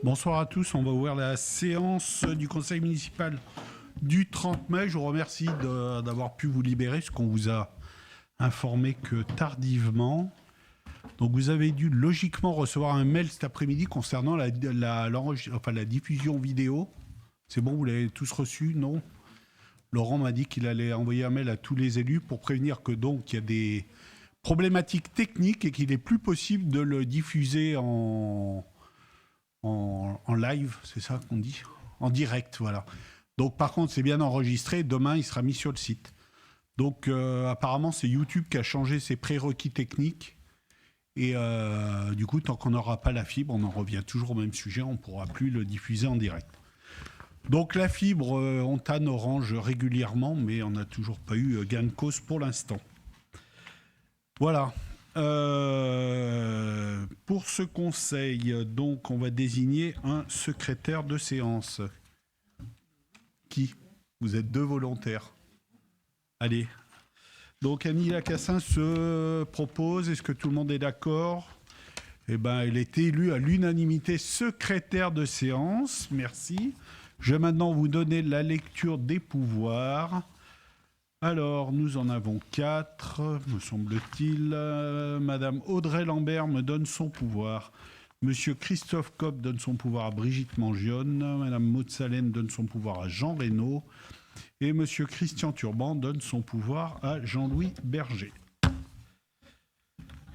Bonsoir à tous, on va ouvrir la séance du conseil municipal du 30 mai. Je vous remercie d'avoir pu vous libérer, parce qu'on vous a informé que tardivement. Donc vous avez dû logiquement recevoir un mail cet après-midi concernant la diffusion vidéo. C'est bon, vous l'avez tous reçu, non? Laurent m'a dit qu'il allait envoyer un mail à tous les élus pour prévenir que donc il y a des problématiques techniques et qu'il n'est plus possible de le diffuser en live, c'est ça qu'on dit? En direct, voilà. Donc par contre, c'est bien enregistré. Demain, il sera mis sur le site. Donc apparemment, c'est YouTube qui a changé ses prérequis techniques. Et du coup, tant qu'on n'aura pas la fibre, on en revient toujours au même sujet. On ne pourra plus le diffuser en direct. Donc la fibre, on tanne Orange régulièrement, mais on n'a toujours pas eu gain de cause pour l'instant. Voilà. Pour ce conseil, donc, on va désigner un secrétaire de séance. Qui? Vous êtes deux volontaires. Allez. Donc Annie Lacassin se propose. Est-ce que tout le monde est d'accord? Eh bien, elle est élue à l'unanimité secrétaire de séance. Merci. Je vais maintenant vous donner la lecture des pouvoirs. Alors, nous en avons 4, me semble-t-il. Madame Audrey Lambert me donne son pouvoir. Monsieur Christophe Copp donne son pouvoir à Brigitte Mangionne. Madame Maud Salem donne son pouvoir à Jean Reynaud. Et Monsieur Christian Turban donne son pouvoir à Jean-Louis Berger.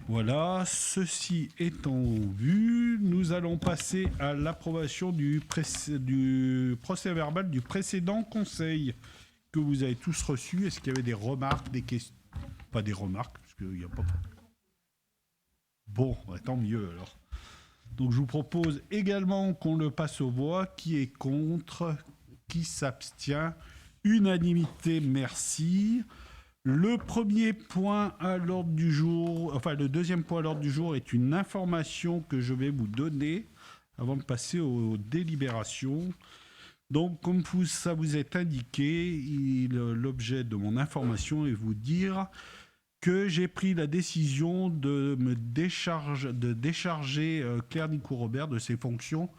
Voilà, ceci étant vu, nous allons passer à l'approbation du procès verbal du précédent conseil que vous avez tous reçu. Est-ce qu'il y avait des remarques, des questions? Pas des remarques, parce qu'il n'y a pas... Bon, tant mieux alors. Donc je vous propose également qu'on le passe aux voix. Qui est contre? Qui s'abstient? Unanimité, merci. Le premier point à l'ordre du jour, enfin le deuxième point à l'ordre du jour est une information que je vais vous donner avant de passer aux délibérations. Donc, comme ça vous est indiqué, l'objet de mon information est vous dire que j'ai pris la décision de décharger Claire Nicou-Robert de ses fonctions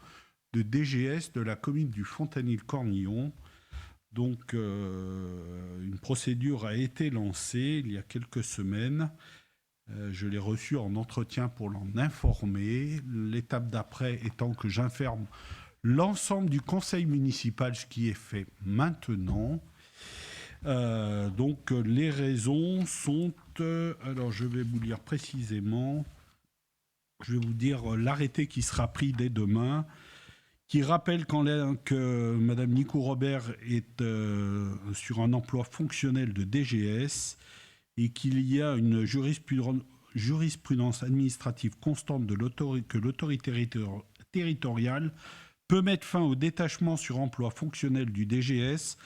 de DGS de la commune du Fontanil-Cornillon. Donc, une procédure a été lancée il y a quelques semaines. Je l'ai reçue en entretien pour l'en informer. L'étape d'après étant que j'informe l'ensemble du conseil municipal, ce qui est fait maintenant. Donc, les raisons sont... alors, je vais vous lire précisément. Je vais vous dire l'arrêté qui sera pris dès demain, qui rappelle que Mme Nicou-Robert est sur un emploi fonctionnel de DGS et qu'il y a une jurisprudence administrative constante que l'autorité territoriale peut mettre fin au détachement sur emploi fonctionnel du DGS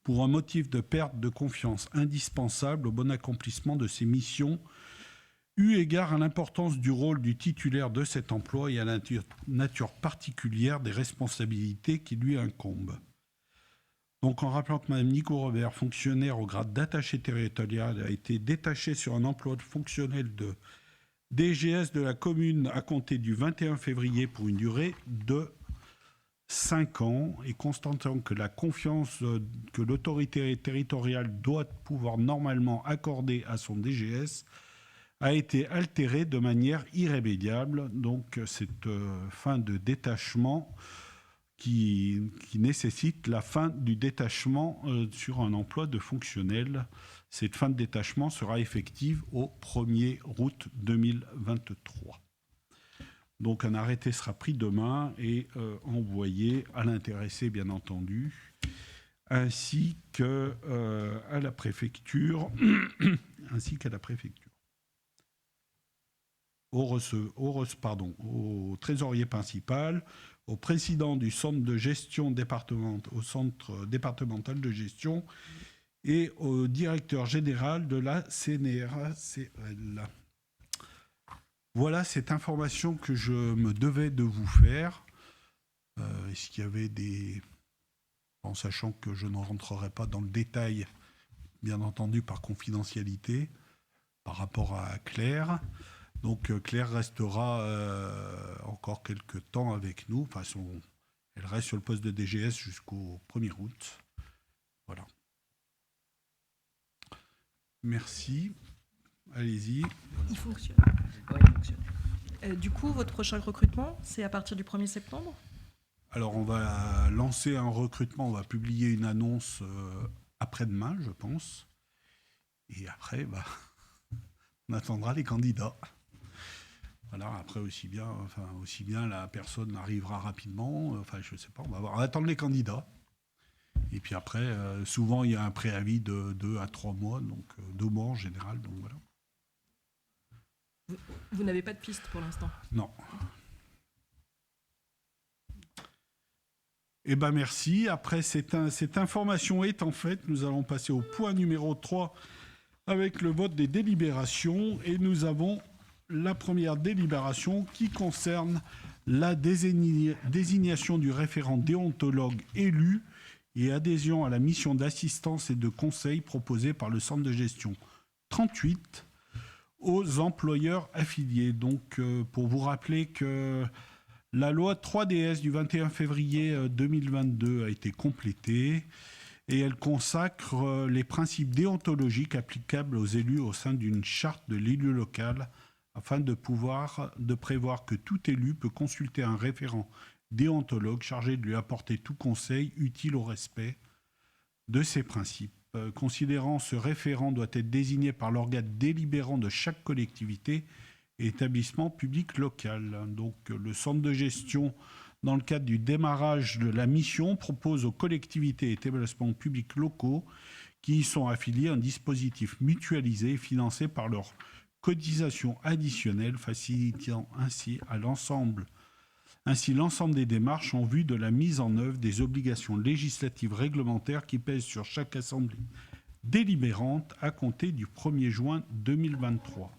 pour un motif de perte de confiance indispensable au bon accomplissement de ses missions, eu égard à l'importance du rôle du titulaire de cet emploi et à la nature particulière des responsabilités qui lui incombent. Donc en rappelant que Mme Nicou-Robert, fonctionnaire au grade d'attaché territorial, a été détachée sur un emploi fonctionnel de DGS de la commune à compter du 21 février pour une durée de 5 ans, et constatant que la confiance que l'autorité territoriale doit pouvoir normalement accorder à son DGS a été altérée de manière irrémédiable. Donc cette fin de détachement qui nécessite la fin du détachement sur un emploi de fonctionnel. Cette fin de détachement sera effective au 1er août 2023. Donc un arrêté sera pris demain et envoyé à l'intéressé, bien entendu, ainsi qu'à la préfecture, au trésorier principal, au président du centre de gestion au centre départemental de gestion et au directeur général de la CNRACL. Voilà cette information que je me devais de vous faire. Est-ce qu'il y avait des... En sachant que je ne rentrerai pas dans le détail, bien entendu par confidentialité, par rapport à Claire. Donc Claire restera encore quelques temps avec nous. Enfin, elle reste sur le poste de DGS jusqu'au 1er août. Voilà. Merci. Allez-y. Il fonctionne. Ouais, il fonctionne. Du coup, votre prochain recrutement, c'est à partir du 1er septembre ? Alors, on va lancer un recrutement. On va publier une annonce après-demain, je pense. Et après, on attendra les candidats. Voilà, après aussi bien la personne arrivera rapidement. Enfin, je sais pas, on va attendre les candidats. Et puis après, souvent, il y a un préavis de 2 à 3 mois, donc 2 mois en général. Donc voilà. Vous n'avez pas de piste pour l'instant ? Non. Eh bien, merci. Après cette information étant faite, nous allons passer au point numéro 3 avec le vote des délibérations. Et nous avons la première délibération qui concerne la désignation du référent déontologue élu et adhésion à la mission d'assistance et de conseil proposée par le centre de gestion 38 aux employeurs affiliés. Donc, pour vous rappeler que la loi 3DS du 21 février 2022 a été complétée et elle consacre les principes déontologiques applicables aux élus au sein d'une charte de l'élu local afin de prévoir que tout élu peut consulter un référent déontologue chargé de lui apporter tout conseil utile au respect de ces principes. Considérant ce référent doit être désigné par l'organe délibérant de chaque collectivité et établissement public local. Donc le centre de gestion, dans le cadre du démarrage de la mission, propose aux collectivités et établissements publics locaux qui y sont affiliés un dispositif mutualisé et financé par leur cotisation additionnelle, facilitant ainsi l'ensemble des démarches en vue de la mise en œuvre des obligations législatives réglementaires qui pèsent sur chaque assemblée délibérante à compter du 1er juin 2023.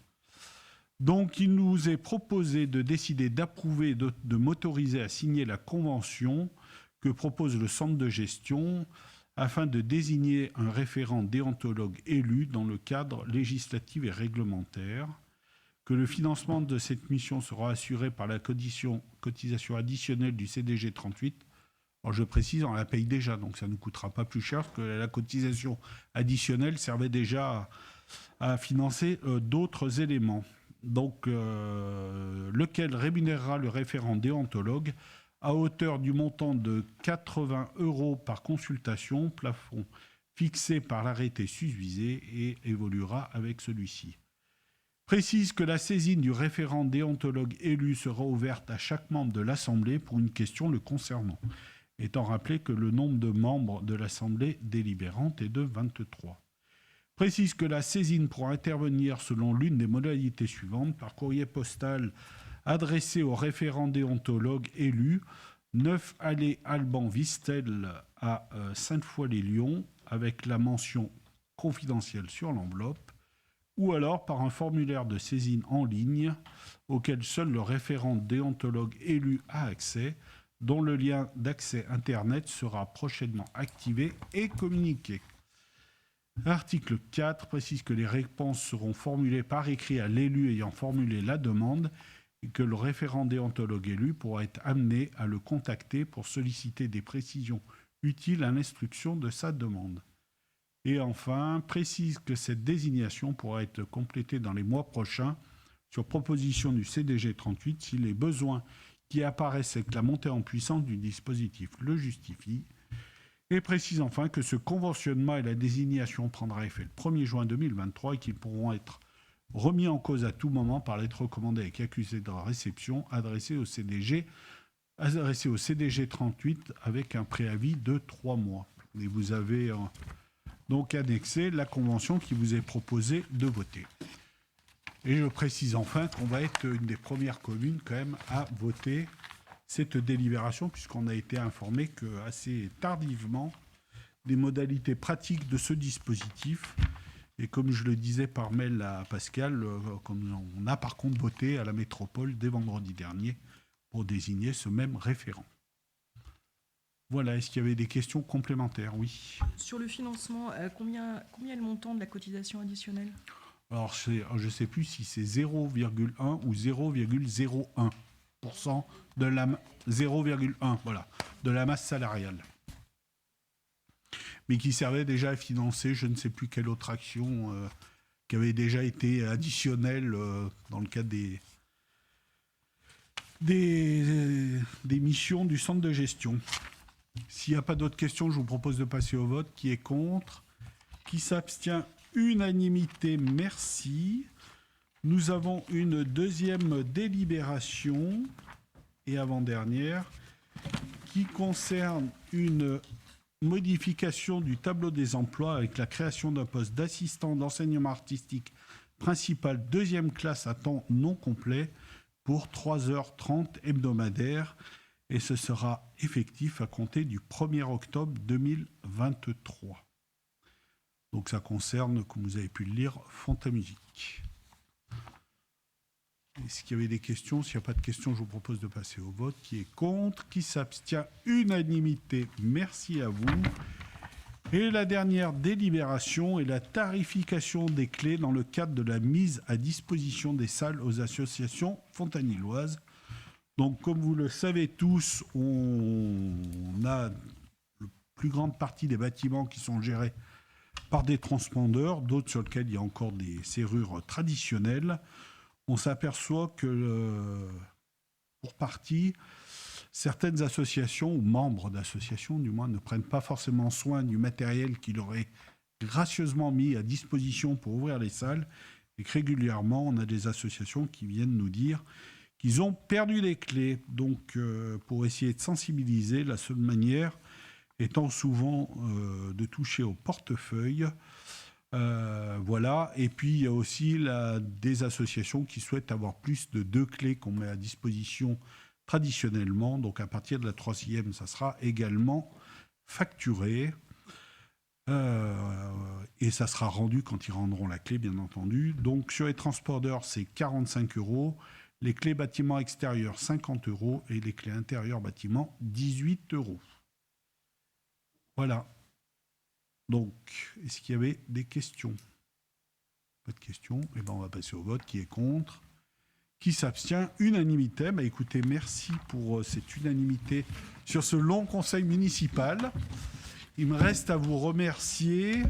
Donc, il nous est proposé de décider d'approuver et de m'autoriser à signer la convention que propose le centre de gestion afin de désigner un référent déontologue élu dans le cadre législatif et réglementaire, que le financement de cette mission sera assuré par la cotisation additionnelle du CDG 38. Alors je précise, on la paye déjà, donc ça ne nous coûtera pas plus cher, parce que la cotisation additionnelle servait déjà à financer d'autres éléments. Donc, lequel rémunérera le référent déontologue à hauteur du montant de 80 € par consultation, plafond fixé par l'arrêté susvisé et évoluera avec celui-ci. Précise que la saisine du référent déontologue élu sera ouverte à chaque membre de l'Assemblée pour une question le concernant, étant rappelé que le nombre de membres de l'Assemblée délibérante est de 23. Précise que la saisine pourra intervenir selon l'une des modalités suivantes par courrier postal adressé au référent déontologue élu 9 allée Alban Vistel à Sainte-Foy-les-Lyons avec la mention confidentielle sur l'enveloppe, ou alors par un formulaire de saisine en ligne auquel seul le référent déontologue élu a accès, dont le lien d'accès Internet sera prochainement activé et communiqué. L'article 4 précise que les réponses seront formulées par écrit à l'élu ayant formulé la demande et que le référent déontologue élu pourra être amené à le contacter pour solliciter des précisions utiles à l'instruction de sa demande. Et enfin, précise que cette désignation pourra être complétée dans les mois prochains sur proposition du CDG 38 si les besoins qui apparaissent avec la montée en puissance du dispositif le justifient. Et précise enfin que ce conventionnement et la désignation prendra effet le 1er juin 2023 et qu'ils pourront être remis en cause à tout moment par lettre recommandée avec accusé de réception adressée au CDG 38 avec un préavis de 3 mois. Et vous avez donc annexé la convention qui vous est proposée de voter. Et je précise enfin qu'on va être une des premières communes quand même à voter cette délibération, puisqu'on a été informé que assez tardivement des modalités pratiques de ce dispositif. Et comme je le disais par mail à Pascal, on a par contre voté à la métropole dès vendredi dernier pour désigner ce même référent. Voilà, est-ce qu'il y avait des questions complémentaires ? Oui. Sur le financement, combien est le montant de la cotisation additionnelle ? Alors, je ne sais plus si c'est 0,1 ou 0,01% de la 0,1, voilà, de la masse salariale. Mais qui servait déjà à financer je ne sais plus quelle autre action qui avait déjà été additionnelle dans le cadre des missions du centre de gestion. S'il n'y a pas d'autres questions, je vous propose de passer au vote. Qui est contre? Qui s'abstient? Unanimité, merci. Nous avons une deuxième délibération, et avant-dernière, qui concerne une modification du tableau des emplois avec la création d'un poste d'assistant d'enseignement artistique principal deuxième classe à temps non complet pour 3h30 hebdomadaires, et ce sera effectif à compter du 1er octobre 2023. Donc ça concerne, comme vous avez pu le lire, Fontamusique. Est-ce qu'il y avait des questions? S'il n'y a pas de questions, je vous propose de passer au vote. Qui est contre? Qui s'abstient? Unanimité. Merci à vous. Et la dernière délibération est la tarification des clés dans le cadre de la mise à disposition des salles aux associations fontanilloises. Donc, comme vous le savez tous, on a la plus grande partie des bâtiments qui sont gérés par des transpondeurs, d'autres sur lesquels il y a encore des serrures traditionnelles. On s'aperçoit que, pour partie, certaines associations, ou membres d'associations du moins, ne prennent pas forcément soin du matériel qu'ils auraient gracieusement mis à disposition pour ouvrir les salles, et que régulièrement, on a des associations qui viennent nous dire qu'ils ont perdu les clés. Donc, pour essayer de sensibiliser, la seule manière étant souvent de toucher au portefeuille. Voilà. Et puis, il y a aussi des associations qui souhaitent avoir plus de 2 clés qu'on met à disposition traditionnellement. Donc, à partir de la 3e, ça sera également facturé. Et ça sera rendu quand ils rendront la clé, bien entendu. Donc, sur les transporteurs, c'est 45 €. Les clés bâtiments extérieurs, 50 €. Et les clés intérieurs bâtiments, 18 €. Voilà. Donc, est-ce qu'il y avait des questions? Pas de questions. Eh bien, on va passer au vote. Qui est contre? Qui s'abstient? Unanimité. Bah, écoutez, merci pour cette unanimité sur ce long conseil municipal. Il me reste à vous remercier,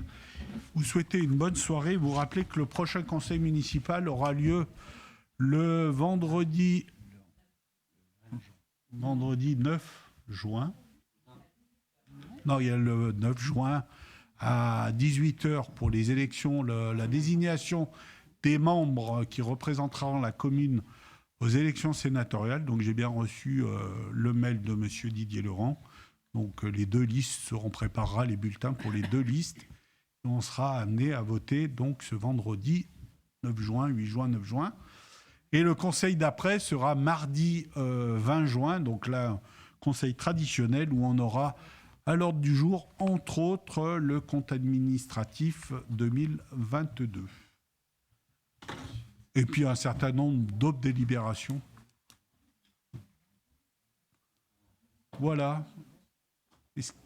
vous souhaiter une bonne soirée, vous rappeler que le prochain conseil municipal aura lieu le vendredi 9 juin. Non, il y a le 9 juin à 18h pour les élections, la désignation des membres qui représenteront la commune aux élections sénatoriales. Donc j'ai bien reçu le mail de M. Didier Laurent. Donc les 2 listes préparera les bulletins pour les 2 listes. Et on sera amené à voter donc ce vendredi 9 juin, 8 juin, 9 juin. Et le conseil d'après sera mardi 20 juin, donc là, conseil traditionnel où on aura à l'ordre du jour, entre autres, le compte administratif 2022. Et puis un certain nombre d'autres délibérations. Voilà.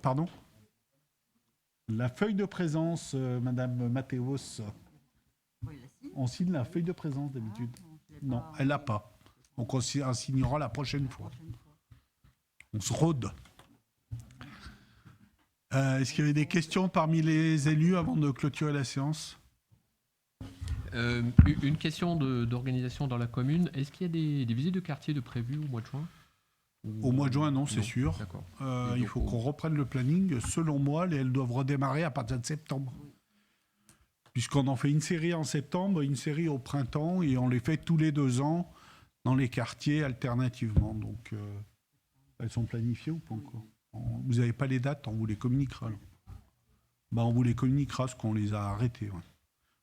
Pardon? La feuille de présence, Madame Mathéos. On signe la feuille de présence d'habitude. Non, elle l'a pas. Donc on signera la prochaine fois. On se rôde. Est-ce qu'il y avait des questions parmi les élus avant de clôturer la séance? Une question d'organisation dans la commune. Est-ce qu'il y a des visites de quartier de prévues au mois de juin? Au mois de juin, non, c'est sûr. Il faut qu'on reprenne le planning. Selon moi, elles doivent redémarrer à partir de septembre. Puisqu'on en fait une série en septembre, une série au printemps, et on les fait tous les 2 ans dans les quartiers alternativement. Donc, elles sont planifiées ou pas encore? Vous n'avez pas les dates, on vous les communiquera. Ben, on vous les communiquera parce qu'on les a arrêtées. Ouais.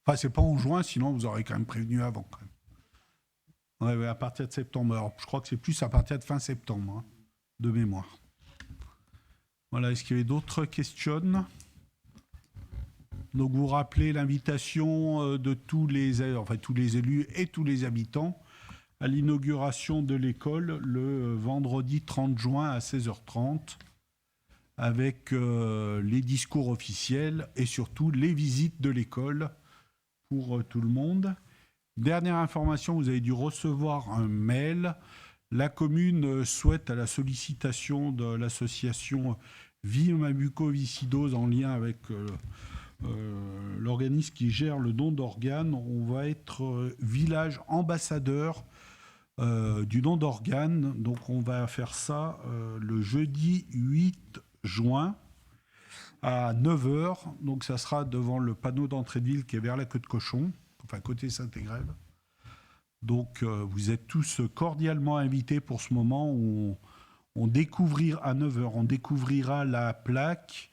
Enfin, c'est pas en juin, sinon vous aurez quand même prévenu avant. Quand même. Ouais, à partir de septembre. Alors, je crois que c'est plus à partir de fin septembre, de mémoire. Voilà, est-ce qu'il y avait d'autres questions? Donc, vous rappelez l'invitation de tous les élus et tous les habitants à l'inauguration de l'école le vendredi 30 juin à 16h30 avec les discours officiels et surtout les visites de l'école pour tout le monde. Dernière information, vous avez dû recevoir un mail. La commune souhaite, à la sollicitation de l'association Vie Mucoviscidose en lien avec l'organisme qui gère le don d'organes, on va être village ambassadeur du don d'organes. Donc on va faire ça le jeudi 8 juin à 9h. Donc ça sera devant le panneau d'entrée de ville qui est vers la Queue de Cochon, enfin côté Saint-Égrève. Donc vous êtes tous cordialement invités pour ce moment où on découvrira à 9h, on découvrira la plaque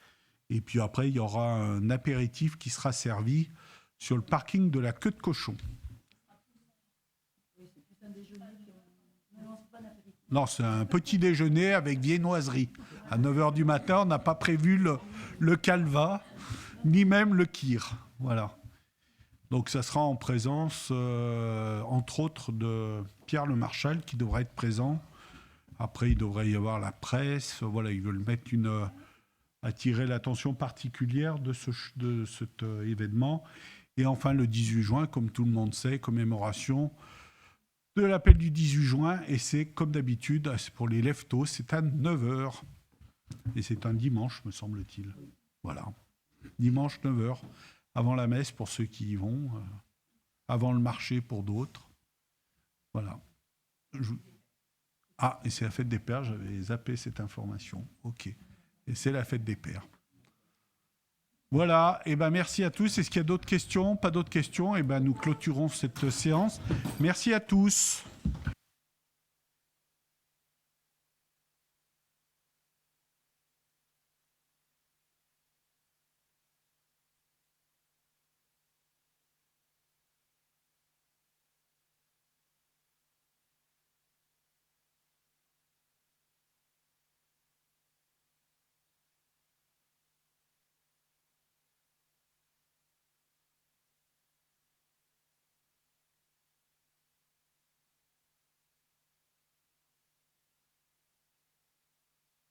et puis après il y aura un apéritif qui sera servi sur le parking de la Queue de Cochon. Non, c'est un petit déjeuner avec viennoiserie. À 9h du matin, on n'a pas prévu le calva, ni même le kir. Voilà. Donc ça sera en présence, entre autres, de Pierre Le Marchal, qui devrait être présent. Après, il devrait y avoir la presse. Voilà, ils veulent mettre attirer l'attention particulière de cet événement. Et enfin, le 18 juin, comme tout le monde sait, commémoration de l'appel du 18 juin. Et c'est, comme d'habitude, c'est pour les lève-tôt, c'est à 9h. Et c'est un dimanche, me semble-t-il. Voilà. Dimanche, 9h. Avant la messe pour ceux qui y vont, avant le marché pour d'autres. Voilà. Ah, et c'est la fête des pères, j'avais zappé cette information. Ok. Et c'est la fête des pères. Voilà, et ben merci à tous. Est-ce qu'il y a d'autres questions? Pas d'autres questions? Et ben nous clôturons cette séance. Merci à tous.